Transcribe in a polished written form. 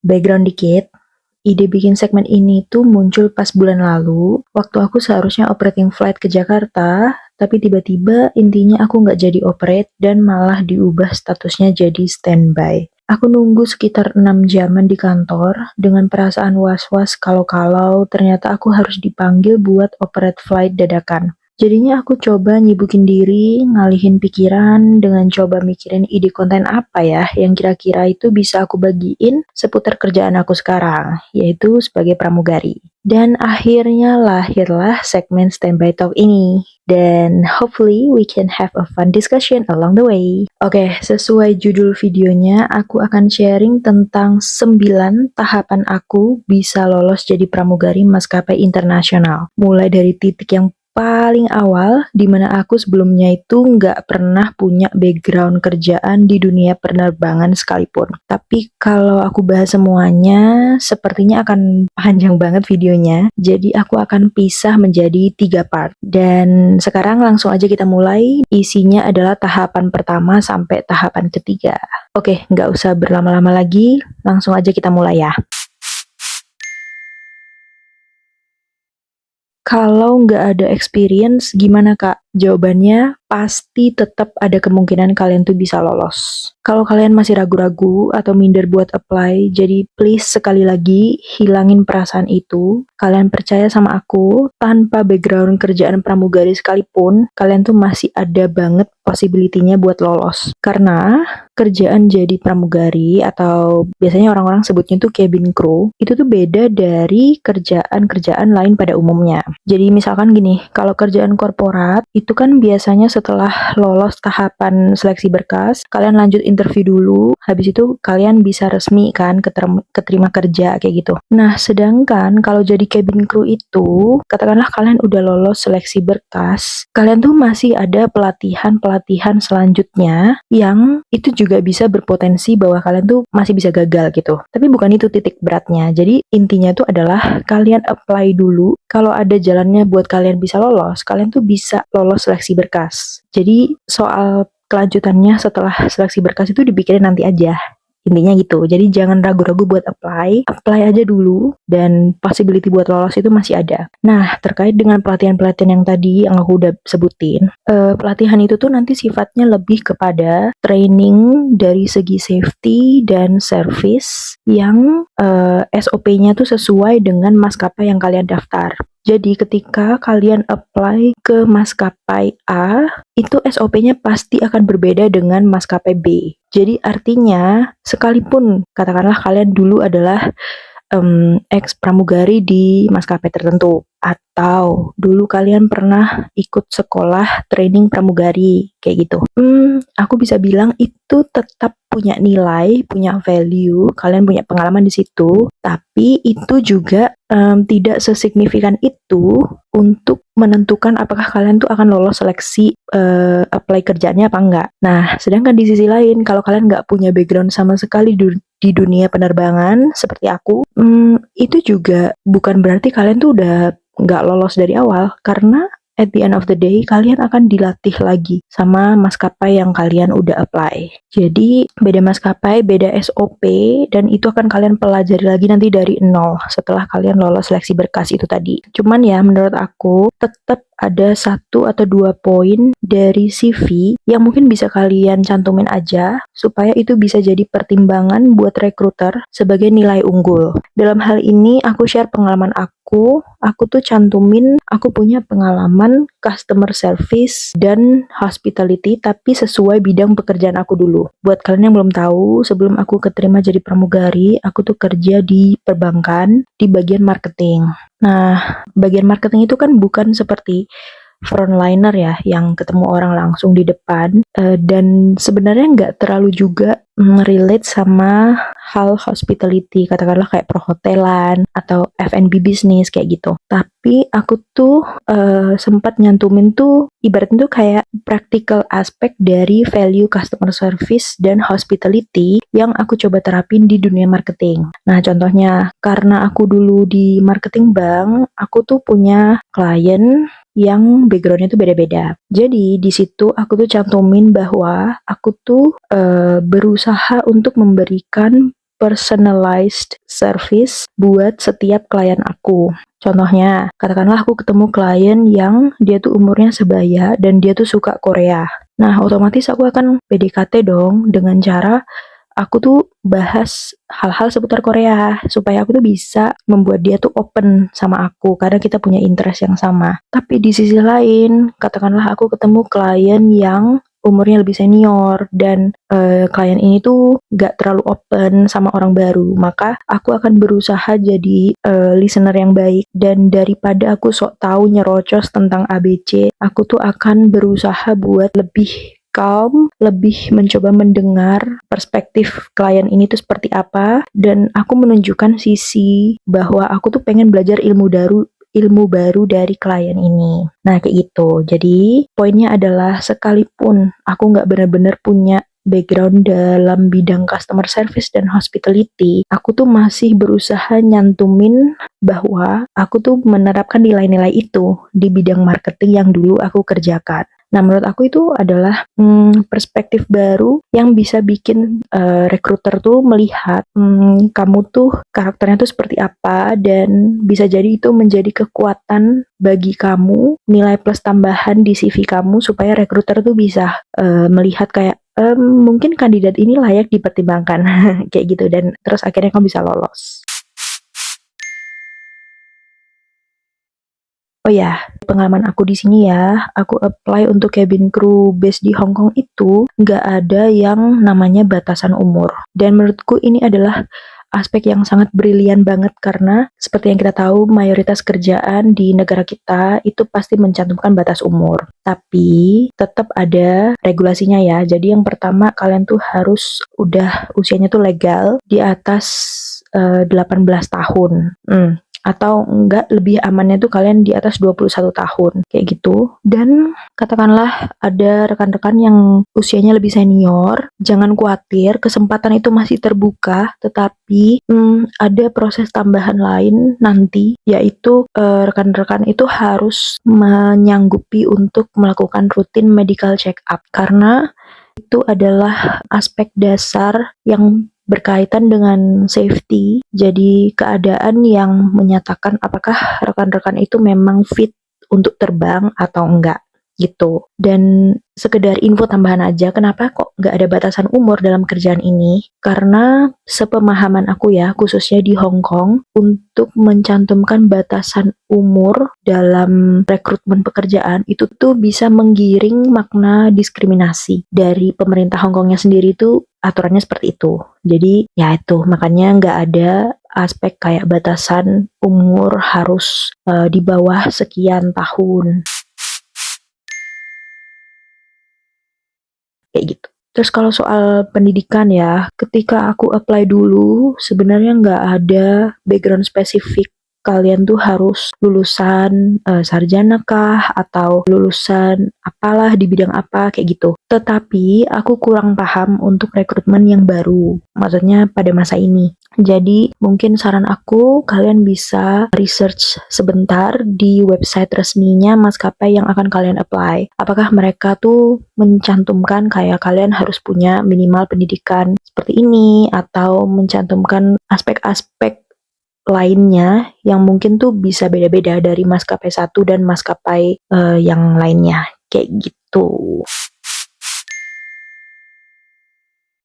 Background dikit, ide bikin segmen ini tuh muncul pas bulan lalu, waktu aku seharusnya operating flight ke Jakarta, tapi tiba-tiba intinya aku nggak jadi operate dan malah diubah statusnya jadi standby. Aku nunggu sekitar 6 jaman di kantor dengan perasaan was-was kalau-kalau ternyata aku harus dipanggil buat operate flight dadakan. Jadinya aku coba nyibukin diri, ngalihin pikiran dengan coba mikirin ide konten apa ya yang kira-kira itu bisa aku bagiin seputar kerjaan aku sekarang, yaitu sebagai pramugari. Dan akhirnya lahirlah segmen Standby Talk ini. Dan hopefully we can have a fun discussion along the way. Oke, sesuai judul videonya, aku akan sharing tentang 9 tahapan aku bisa lolos jadi pramugari maskapai internasional. Mulai dari titik yang paling awal, di mana aku sebelumnya itu nggak pernah punya background kerjaan di dunia penerbangan sekalipun. Tapi kalau aku bahas semuanya, sepertinya akan panjang banget videonya. Jadi aku akan pisah menjadi 3 part. Dan sekarang langsung aja kita mulai. Isinya adalah tahapan pertama sampai tahapan ketiga. Oke, nggak usah berlama-lama lagi. Langsung aja kita mulai ya. Kalau nggak ada experience, gimana Kak? Jawabannya pasti tetap ada kemungkinan kalian tuh bisa lolos. Kalau kalian masih ragu-ragu atau minder buat apply, jadi please sekali lagi hilangin perasaan itu. Kalian percaya sama aku, tanpa background kerjaan pramugari sekalipun, kalian tuh masih ada banget possibility-nya buat lolos. Karena kerjaan jadi pramugari atau biasanya orang-orang sebutnya tuh cabin crew, itu tuh beda dari kerjaan-kerjaan lain pada umumnya. Jadi misalkan gini, kalau kerjaan korporat itu kan biasanya setelah lolos tahapan seleksi berkas, kalian lanjut interview dulu, habis itu kalian bisa resmi kan keterima kerja kayak gitu. Nah, sedangkan kalau jadi cabin crew itu, katakanlah kalian udah lolos seleksi berkas, kalian tuh masih ada pelatihan-pelatihan selanjutnya yang itu juga bisa berpotensi bahwa kalian tuh masih bisa gagal gitu. Tapi bukan itu titik beratnya. Jadi intinya tuh adalah kalian apply dulu. Kalau ada jalannya buat kalian bisa lolos, kalian tuh bisa lolos seleksi berkas. Jadi soal kelanjutannya setelah seleksi berkas itu dipikirin nanti aja. Intinya gitu. Jadi jangan ragu-ragu buat apply aja dulu dan possibility buat lolos itu masih ada. Nah, terkait dengan pelatihan-pelatihan yang tadi yang aku udah sebutin, pelatihan itu tuh nanti sifatnya lebih kepada training dari segi safety dan service yang SOP-nya tuh sesuai dengan maskapai yang kalian daftar. Jadi ketika kalian apply ke maskapai A, itu SOP-nya pasti akan berbeda dengan maskapai B. Jadi artinya, sekalipun katakanlah kalian dulu adalah ex pramugari di maskapai tertentu, atau dulu kalian pernah ikut sekolah training pramugari, kayak gitu. Aku bisa bilang itu tetap punya nilai, punya value, kalian punya pengalaman di situ, tapi itu juga tidak sesignifikan itu untuk menentukan apakah kalian tuh akan lolos seleksi apply kerjaannya apa enggak. Nah, sedangkan di sisi lain, kalau kalian nggak punya background sama sekali di dunia penerbangan seperti aku, itu juga bukan berarti kalian tuh udah nggak lolos dari awal, karena at the end of the day, kalian akan dilatih lagi sama maskapai yang kalian udah apply. Jadi, beda maskapai, beda SOP, dan itu akan kalian pelajari lagi nanti dari nol setelah kalian lolos seleksi berkas itu tadi. Cuman ya, menurut aku, tetap ada 1 atau 2 poin dari CV yang mungkin bisa kalian cantumin aja supaya itu bisa jadi pertimbangan buat recruiter sebagai nilai unggul. Dalam hal ini aku share pengalaman aku tuh cantumin aku punya pengalaman customer service dan hospitality tapi sesuai bidang pekerjaan aku dulu. Buat kalian yang belum tahu, sebelum aku keterima jadi pramugari, aku tuh kerja di perbankan di bagian marketing. Nah, bagian marketing itu kan bukan seperti frontliner ya, yang ketemu orang langsung di depan, dan sebenarnya nggak terlalu juga relate sama hal hospitality, katakanlah kayak perhotelan atau F&B bisnis kayak gitu. Tapi aku tuh sempat nyantumin tuh ibaratnya tuh kayak practical aspek dari value customer service dan hospitality yang aku coba terapin di dunia marketing. Nah, contohnya karena aku dulu di marketing bank, aku tuh punya klien yang backgroundnya tuh beda-beda. Jadi di situ aku tuh cantumin bahwa aku tuh berusaha untuk memberikan personalized service buat setiap klien aku. Contohnya, katakanlah aku ketemu klien yang dia tuh umurnya sebaya dan dia tuh suka Korea. Nah, otomatis aku akan PDKT dong dengan cara aku tuh bahas hal-hal seputar Korea supaya aku tuh bisa membuat dia tuh open sama aku karena kita punya interest yang sama. Tapi di sisi lain, katakanlah aku ketemu klien yang umurnya lebih senior dan klien ini tuh gak terlalu open sama orang baru, maka aku akan berusaha jadi listener yang baik, dan daripada aku sok tahu nyerocos tentang ABC, aku tuh akan berusaha buat lebih calm, lebih mencoba mendengar perspektif klien ini tuh seperti apa, dan aku menunjukkan sisi bahwa aku tuh pengen belajar ilmu baru dari klien ini. Nah, kayak gitu. Jadi, poinnya adalah sekalipun aku nggak benar-benar punya background dalam bidang customer service dan hospitality, aku tuh masih berusaha nyantumin bahwa aku tuh menerapkan nilai-nilai itu di bidang marketing yang dulu aku kerjakan. Nah, menurut aku itu adalah perspektif baru yang bisa bikin recruiter tuh melihat kamu tuh karakternya tuh seperti apa, dan bisa jadi itu menjadi kekuatan bagi kamu, nilai plus tambahan di CV kamu supaya recruiter tuh bisa melihat kayak mungkin kandidat ini layak dipertimbangkan kayak gitu, dan terus akhirnya kamu bisa lolos. Oh ya, pengalaman aku di sini ya, aku apply untuk cabin crew base di Hong Kong itu nggak ada yang namanya batasan umur. Dan menurutku ini adalah aspek yang sangat brilian banget karena seperti yang kita tahu mayoritas kerjaan di negara kita itu pasti mencantumkan batas umur. Tapi tetap ada regulasinya ya. Jadi yang pertama kalian tuh harus udah usianya tuh legal di atas 18 tahun. Atau enggak, lebih amannya tuh kalian di atas 21 tahun kayak gitu. Dan katakanlah ada rekan-rekan yang usianya lebih senior, jangan khawatir, kesempatan itu masih terbuka, tetapi ada proses tambahan lain nanti, yaitu rekan-rekan itu harus menyanggupi untuk melakukan rutin medical check up, karena itu adalah aspek dasar yang berkaitan dengan safety. Jadi keadaan yang menyatakan apakah rekan-rekan itu memang fit untuk terbang atau enggak gitu. Dan sekedar info tambahan aja, kenapa kok nggak ada batasan umur dalam kerjaan ini? Karena sepemahaman aku ya, khususnya di Hong Kong, untuk mencantumkan batasan umur dalam rekrutmen pekerjaan itu tuh bisa menggiring makna diskriminasi. Dari pemerintah Hong Kongnya sendiri tuh aturannya seperti itu. Jadi ya itu, makanya nggak ada aspek kayak batasan umur harus di bawah sekian tahun. Kayak gitu. Terus kalau soal pendidikan ya, ketika aku apply dulu, sebenarnya nggak ada background spesifik. Kalian tuh harus lulusan sarjana kah, atau lulusan apalah di bidang apa, kayak gitu. Tetapi aku kurang paham untuk rekrutmen yang baru, maksudnya pada masa ini. Jadi mungkin saran aku, kalian bisa research sebentar di website resminya maskapai yang akan kalian apply. Apakah mereka tuh mencantumkan kayak kalian harus punya minimal pendidikan seperti ini, atau mencantumkan aspek-aspek lainnya yang mungkin tuh bisa beda-beda dari maskapai satu dan maskapai yang lainnya. Kayak gitu.